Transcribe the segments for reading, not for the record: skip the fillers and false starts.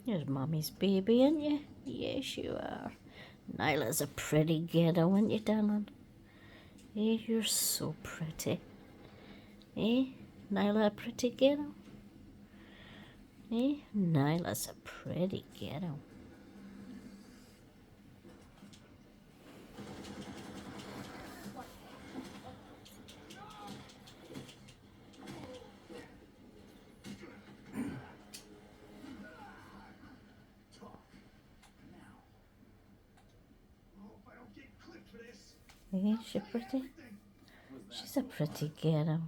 You're Mummy's baby, aren't you? Yes, you are. Nyla's a pretty girl, aren't you, darling? Eh, you're so pretty. Eh, Nyla a pretty girl? Eh, Nyla's a pretty girl. Eh, she pretty? She's a pretty girl.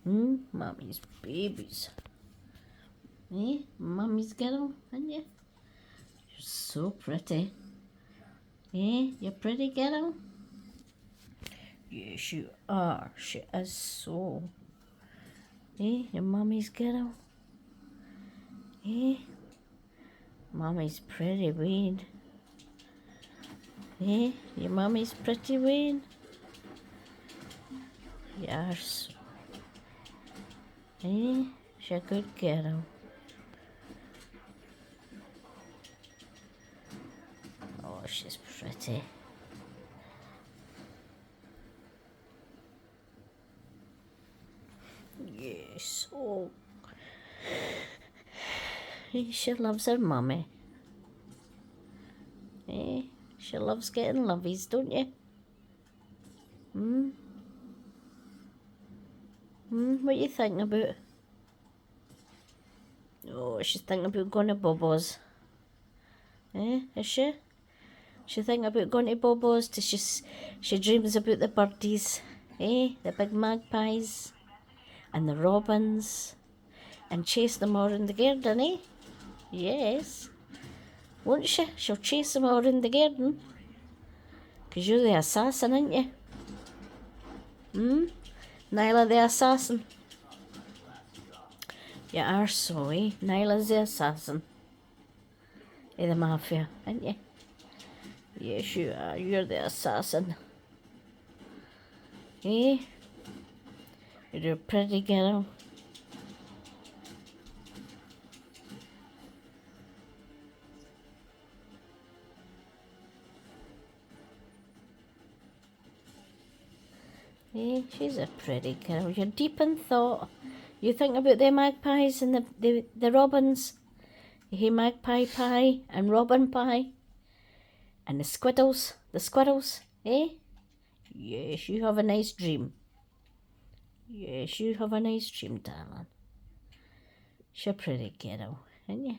Mummy's babies. Eh, Mummy's girl, aren't you? You're so pretty. Eh, you pretty girl? Yes, you are. She is so. Eh, your Mummy's girl? Eh, Mummy's pretty weed. Eh, your Mummy's pretty weed? Yes. Eh, she's a good girl. Oh, she's pretty. Yes. Oh. She loves her mummy. Eh? She loves getting lovies, don't you? What you thinking about? Oh, she's thinking about going to Bobo's. Eh? Is she? She thinking about going to Bobo's. She dreams about the birdies. Eh? The big magpies. And the robins. And chase them all in the garden, eh? Yes. Won't she? She'll chase them all in the garden. 'Cause you're the assassin, aren't you? Nylah the assassin. You are so, eh? Nyla's the assassin. Eh, the Mafia, aren't you? Yes, you are. You're the assassin. Eh? You're a pretty girl. Eh, she's a pretty girl. You're deep in thought. You think about the magpies and the robins. You hear magpie pie and robin pie. And the squirrels, eh? Yes, you have a nice dream. Yes, you have a nice dream, darling. She's a pretty girl, ain't you?